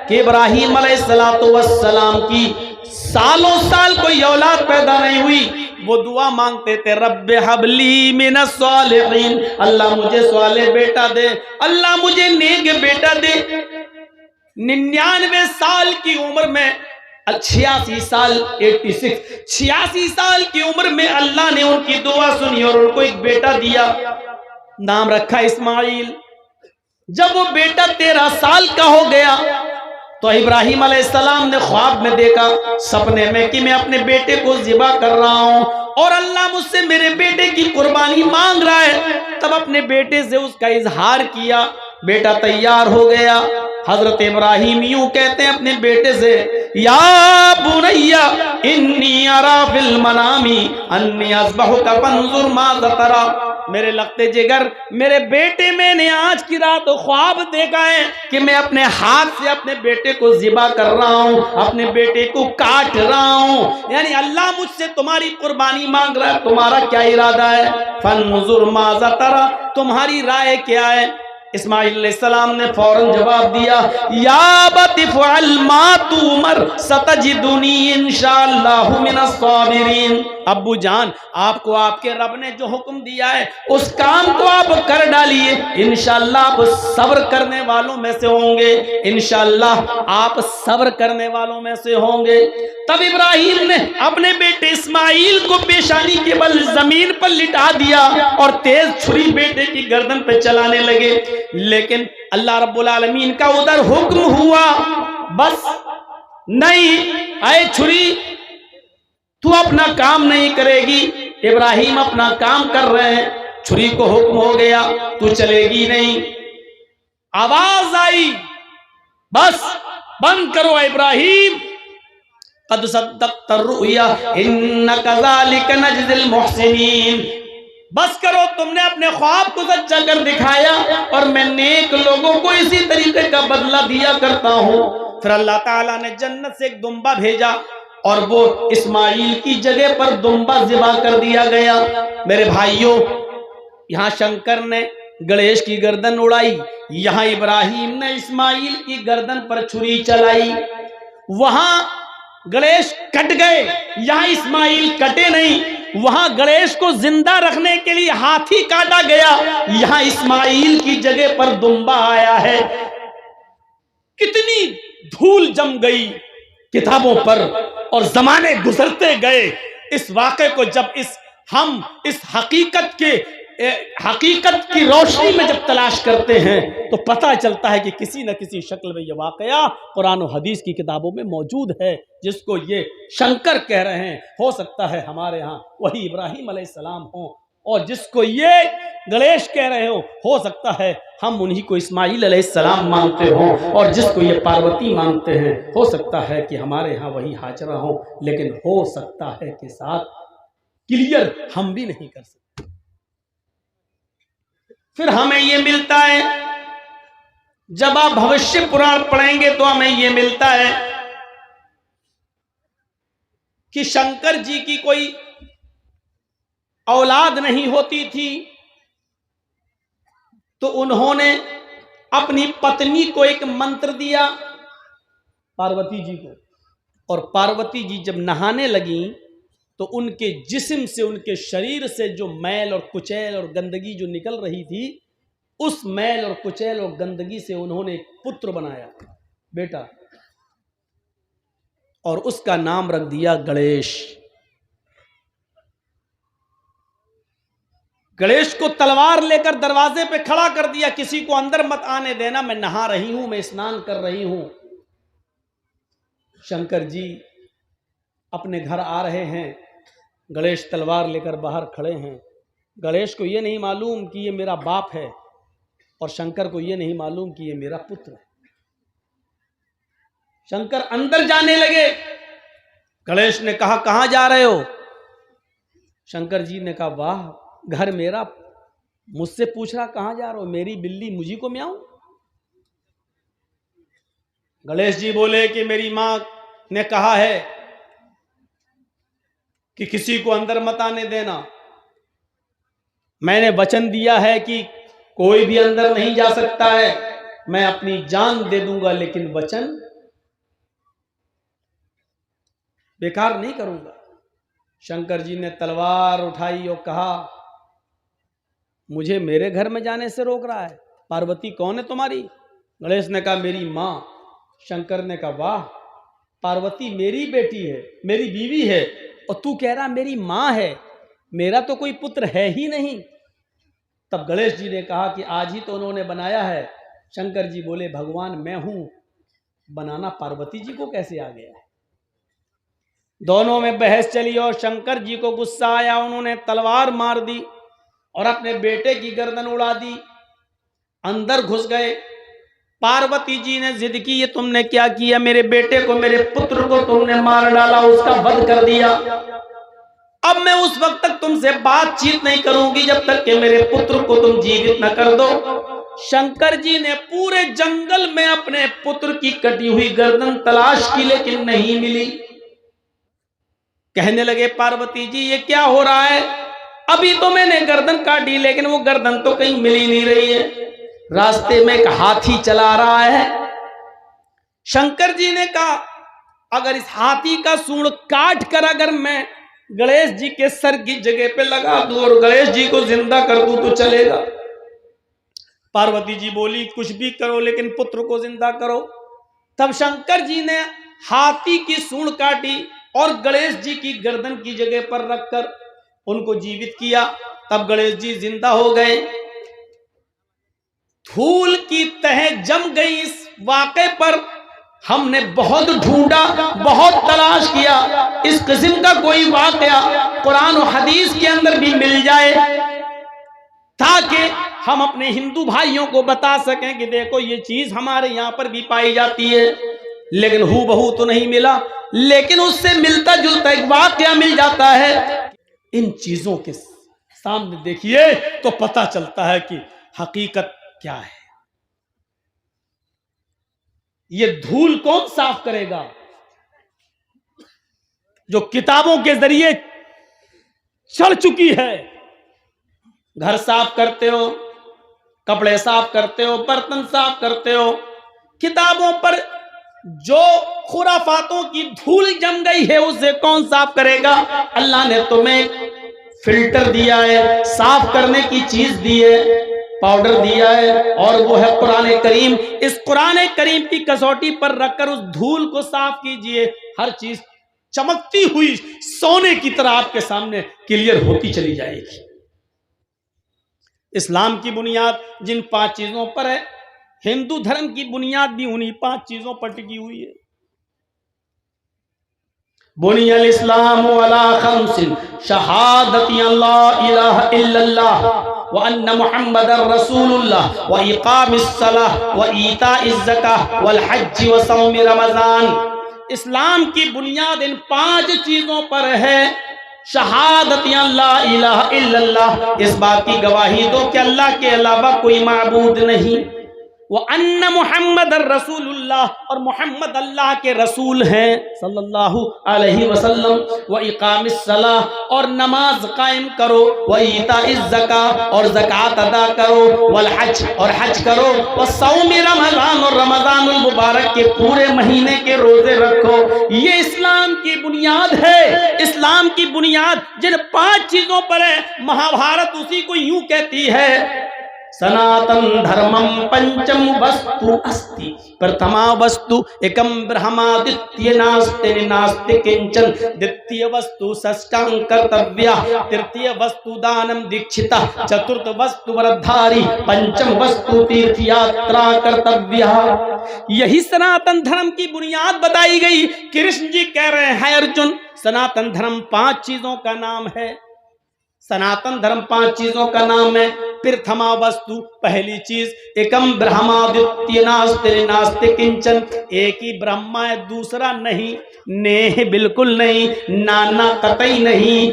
कि इब्राहीम अलैहिस्सलातु वस्सलाम की सालों साल कोई औलाद पैदा नहीं हुई, वो दुआ मांगते थे, रब्बे हबली मिनस सालिहीन, अल्लाह मुझे सालेह बेटा दे, अल्लाह मुझे नेक बेटा दे। 99 साल की उम्र में 86 साल 86 साल की उम्र में अल्लाह ने उनकी दुआ सुनी और उनको एक बेटा दिया, नाम रखा इस्माइल। जब वो बेटा 13 साल का हो गया तो इब्राहीम अलैहिस्सलाम ने ख्वाब में देखा, सपने में, कि मैं अपने बेटे को ज़िबा कर रहा हूं और अल्लाह मुझसे मेरे बेटे की कुर्बानी मांग रहा है। तब अपने बेटे से उसका इजहार किया, बेटा तैयार हो गया। हजरत इब्राहीम यूं कहते हैं अपने बेटे से, या बुनैया इन्नी अरा फिल मनामी अन्नी अज़बहुका फंजुर माज़ा तरा, मेरे लगते जिगर मेरे बेटे, मैंने आज की रात ख्वाब देखा है कि मैं अपने हाथ से अपने बेटे को ज़िबा कर रहा हूं, अपने बेटे को काट रहा हूं, यानी अल्लाह मुझसे तुम्हारी कुर्बानी मांग रहा है, तुम्हारा क्या इरादा है? फंजुर माज़ा तरा, तुम्हारी राय क्या है? इस्माइल अलैहिस्सलाम ने फौरन जवाब दिया, या अबति फ़अल मा तुमर सतजिदुनी इंशाअल्लाहु मिनस साबिरीन। अब्बू जान, आपको आपके रब ने जो हुक्म दिया है उस काम को आप कर डालिए, इंशाअल्लाह आप सब्र करने वालों में से होंगे, इंशाअल्लाह आप सब्र करने वालों में से होंगे। तब इब्राहीम ने अपने बेटे इस्माइल को पेशानी के बल जमीन पर लिटा दिया और तेज छुरी बेटे की गर्दन पे चलाने लगे। लेकिन अल्लाह रब्बुल आलमीन का उधर हुक्म हुआ, बस नहीं, आए छुरी, तू अपना काम नहीं करेगी। इब्राहीम अपना काम कर रहे हैं, छुरी को हुक्म हो गया, तू चलेगी नहीं। आवाज आई, बस बंद करो इब्राहीम, कद सद्दक़्ता रुया इन्ना कज़ालिका नजज़िल मुहसिनीन, बस करो, तुमने अपने ख्वाब को सच्चा कर दिखाया और मैं नेक लोगों को इसी तरीके का बदला दिया करता हूं। फिर अल्लाह ताला ने जन्नत से एक दुम्बा भेजा और वो इस्माइल की जगह पर दुम्बा ज़िबा कर दिया गया। मेरे भाइयों, यहाँ शंकर ने गणेश की गर्दन उड़ाई, यहाँ इब्राहीम ने इस्माइल की गर्दन पर छुरी चलाई। वहां गणेश कट गए, यहाँ इस्माइल कटे नहीं। वहां गणेश को जिंदा रखने के लिए हाथी काटा गया, यहाँ इस्माइल की जगह पर दुम्बा आया है। कितनी धूल जम गई किताबों पर और जमाने गुजरते गए। इस वाक़े को जब हम इस हकीकत की रोशनी में जब तलाश करते हैं तो पता चलता है कि किसी न किसी शक्ल में यह वाक़या कुरान और हदीस की किताबों में मौजूद है, जिसको ये शंकर कह रहे हैं। हो सकता है हमारे यहाँ वही इब्राहीम अलैहिस्सलाम हो, और जिसको ये गणेश कह रहे हो सकता है हम उन्हीं को इस्माइल अलैहिस्सलाम मानते हों, और जिसको ये पार्वती मानते हैं हो सकता है कि हमारे यहाँ वही हाजरा हो। लेकिन हो सकता है के साथ क्लियर हम भी नहीं कर सकते। फिर हमें ये मिलता है, जब आप भविष्य पुराण पढ़ेंगे तो हमें ये मिलता है कि शंकर जी की कोई औलाद नहीं होती थी, तो उन्होंने अपनी पत्नी को एक मंत्र दिया, पार्वती जी को, और पार्वती जी जब नहाने लगी तो उनके जिस्म से, उनके शरीर से जो मैल और कुचैल और गंदगी जो निकल रही थी, उस मैल और कुचैल और गंदगी से उन्होंने एक पुत्र बनाया, बेटा, और उसका नाम रख दिया गणेश। गणेश को तलवार लेकर दरवाजे पे खड़ा कर दिया, किसी को अंदर मत आने देना, मैं नहा रही हूं, मैं स्नान कर रही हूं। शंकर जी अपने घर आ रहे हैं, गणेश तलवार लेकर बाहर खड़े हैं। गणेश को यह नहीं मालूम कि ये मेरा बाप है, और शंकर को यह नहीं मालूम कि ये मेरा पुत्र है। शंकर अंदर जाने लगे, गणेश ने कहा कहां जा रहे हो? शंकर जी ने कहा वाह, घर मेरा, मुझसे पूछ रहा कहां जा रहे हो, मेरी बिल्ली मुझी को म्याऊं। गणेश जी बोले कि मेरी मां ने कहा है कि किसी को अंदर मत आने देना, मैंने वचन दिया है कि कोई भी अंदर नहीं जा सकता है, मैं अपनी जान दे दूंगा लेकिन वचन बेकार नहीं करूंगा। शंकर जी ने तलवार उठाई और कहा, मुझे मेरे घर में जाने से रोक रहा है? पार्वती कौन है तुम्हारी? गणेश ने कहा, मेरी माँ। शंकर ने कहा, वाह, पार्वती मेरी बेटी है, मेरी बीवी है, और तू कह रहा मेरी माँ है, मेरा तो कोई पुत्र है ही नहीं। तब गणेश जी ने कहा कि आज ही तो उन्होंने बनाया है। शंकर जी बोले, भगवान मैं हूं, बनाना पार्वती जी को कैसे आ गया है? दोनों में बहस चली और शंकर जी को गुस्सा आया। उन्होंने तलवार मार दी और अपने बेटे की गर्दन उड़ा दी। अंदर घुस गए। पार्वती जी ने जिद की, ये तुमने क्या किया? मेरे बेटे को, मेरे पुत्र को तुमने मार डाला, उसका वध कर दिया। अब मैं उस वक्त तक तुमसे बातचीत नहीं करूंगी जब तक कि मेरे पुत्र को तुम जीवित न कर दो। शंकर जी ने पूरे जंगल में अपने पुत्र की कटी हुई गर्दन तलाश की, लेकिन नहीं मिली। कहने लगे, पार्वती जी ये क्या हो रहा है? अभी तो मैंने गर्दन काटी, लेकिन वो गर्दन तो कहीं मिल ही नहीं रही है। रास्ते में एक हाथी चला रहा है। शंकर जी ने कहा, अगर इस हाथी का सूंड काट कर अगर मैं गणेश जी के सर की जगह पे लगा दूं और गणेश जी को जिंदा कर दूं तो चलेगा? पार्वती जी बोली, कुछ भी करो लेकिन पुत्र को जिंदा करो। तब शंकर जी ने हाथी की सूंड काटी और गणेश जी की गर्दन की जगह पर रखकर उनको जीवित किया। तब गणेश जी जिंदा हो गए। धूल की तह जम गई इस वाक़े पर। हमने बहुत ढूंढा, बहुत तलाश किया, इस किस्म का कोई वाक़या कुरान और हदीस के अंदर भी मिल जाए ताकि हम अपने हिंदू भाइयों को बता सकें कि देखो ये चीज हमारे यहां पर भी पाई जाती है। लेकिन हूबहू तो नहीं मिला, लेकिन उससे मिलता जुलता एक वाक़या मिल जाता है। इन चीजों के सामने देखिए तो पता चलता है कि हकीकत क्या है। ये धूल कौन साफ करेगा? जो किताबों के जरिए चढ़ चुकी है। घर साफ करते हो, कपड़े साफ करते हो, बर्तन साफ करते हो, किताबों पर जो खुराफातों की धूल जम गई है उसे कौन साफ करेगा? अल्लाह ने तुम्हें फिल्टर दिया है, साफ करने की चीज दी है, पाउडर दिया है, और वो है कुरान करीम। इस कुरान करीम की कसौटी पर रखकर उस धूल को साफ कीजिए। हर चीज चमकती हुई सोने की तरह आपके सामने क्लियर होती चली जाएगी। इस्लाम की बुनियाद जिन 5 चीजों पर है, हिंदू धर्म की बुनियाद भी उन्हीं 5 चीजों पर टिकी हुई है। बुनियल इस्लाम अला खम्सिन शहादती अल्ला इलाहा इल्लल्लाह व अन्ना मुहम्मदर रसूलुल्लाह व इकामिस सलाह व ईताइज ज़काह वल हज्ज व सौम रमजान। इस्लाम की बुनियाद इन 5 चीजों पर है। शहादती अल्लाह इलाहा इल्लल्लाह, इस बात की गवाही दो कि अल्लाह के अलावा कोई माबूद नहीं। वो अन्ना मुहम्मद रसूलुल्लाह, और मोहम्मद अल्लाह के रसूल हैं सल्लल्लाहु अलैहि वसल्लम। व इकामिस सलाह, और नमाज कायम करो। व ईताइज ज़कात, और ज़कात अदा करो। वल हज, और हज करो। व सौम रमजान, और रमजानुल मुबारक के पूरे महीने के रोजे रखो। ये इस्लाम की बुनियाद है। इस्लाम की बुनियाद जिन 5 चीजों पर है, महाभारत उसी को यूं कहती है, सनातन धर्मम पंचम वस्तु अस्ति प्रथमा वस्तु एकम ब्रह्मा द्वितीय नास्ति नास्ति किंचन द्वितीय वस्तु षष्ठां कर्तव्या तृतीय वस्तु दानम दीक्षिता चतुर्थ वस्तु व्रतधारी पंचम वस्तु तीर्थ यात्रा कर्तव्या। यही सनातन धर्म की बुनियाद बताई गई। कृष्ण जी कह रहे हैं अर्जुन, सनातन धर्म 5 चीजों का नाम है। सनातन धर्म 5 चीजों का नाम है। प्रथमा वस्तु, पहली चीज, एकम ब्रह्मा द्वितीय नास्ति नास्ति किंचन, एक ही ब्रह्मा है, दूसरा नहीं, नेह बिल्कुल नहीं, नाना कतई नहीं,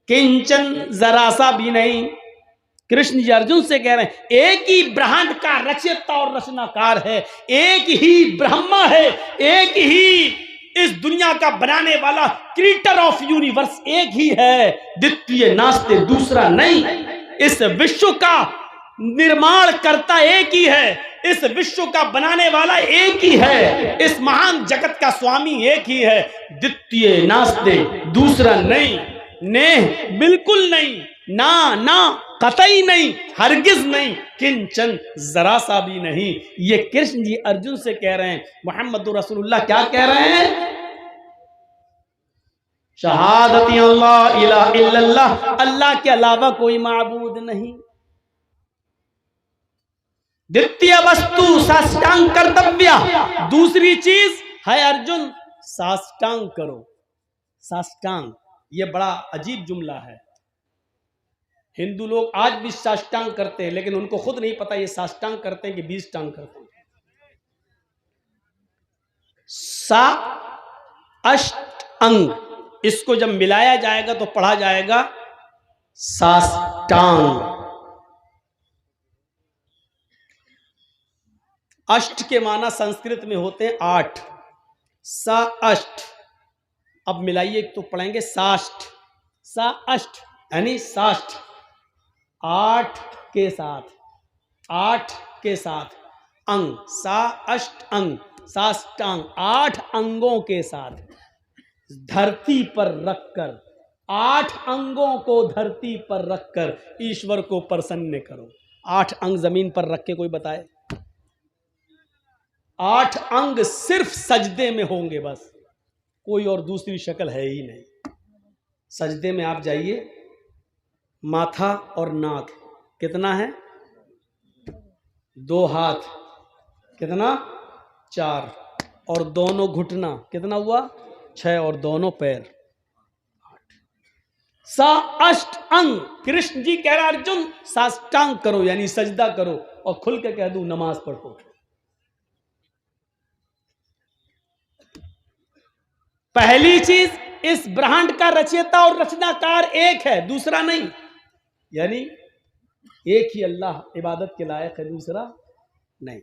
किंचन जरा सा भी नहीं। कृष्ण जी अर्जुन से कह रहे हैं एक ही ब्रह्मांड का रचयिता और रचनाकार है, एक ही ब्रह्मा है, एक ही इस दुनिया का बनाने वाला क्रिएटर ऑफ यूनिवर्स एक ही है, द्वितीय नास्ते दूसरा नहीं। इस विश्व का निर्माण करता एक ही है, इस विश्व का बनाने वाला एक ही है, इस महान जगत का स्वामी एक ही है। द्वितीय नास्ते, दूसरा नहीं, नेह बिल्कुल नहीं, ना कतई नहीं, हरगिज नहीं, किंचन जरा सा भी नहीं। ये कृष्ण जी अर्जुन से कह रहे हैं। मोहम्मद रसूलुल्लाह क्या कह रहे हैं? शहादती अल्लाह इलाहा इल्लल्लाह, अल्लाह के अलावा कोई माबूद नहीं। द्वितीय वस्तु साष्टांग कर्तव्य, दूसरी चीज है अर्जुन साष्टांग करो। साष्टांग ये बड़ा अजीब जुमला है। हिंदू लोग आज भी साष्टांग करते हैं, लेकिन उनको खुद नहीं पता ये साष्टांग करते हैं कि 20 टांग करते हैं। सा अष्ट अंग, इसको जब मिलाया जाएगा तो पढ़ा जाएगा साष्टांग। अष्ट के माना संस्कृत में होते हैं 8, सा अष्ट। अब मिलाइए तो पढ़ेंगे साष्ट, सा अष्ट यानी साष्ट, 8 के साथ, 8 के साथ अंग, सा अष्ट अंग, साष्टांग 8 अंगों के साथ धरती पर रखकर, 8 अंगों को धरती पर रखकर ईश्वर को प्रसन्न करो। 8 अंग जमीन पर रख के कोई बताए? 8 अंग सिर्फ सजदे में होंगे बस, कोई और दूसरी शक्ल है ही नहीं। सजदे में आप जाइए, माथा और नाक कितना है? 2 हाथ कितना? 4, और दोनों घुटना कितना हुआ? 6, और दोनों पैर 8। सा अष्ट अंग। कृष्ण जी कह रहा अर्जुन साष्टांग करो यानी सजदा करो, और खुल के कह दूं नमाज पढ़ो। पहली चीज, इस ब्रह्मांड का रचयिता और रचनाकार एक है, दूसरा नहीं। यानी एक ही अल्लाह इबादत के लायक है, दूसरा नहीं।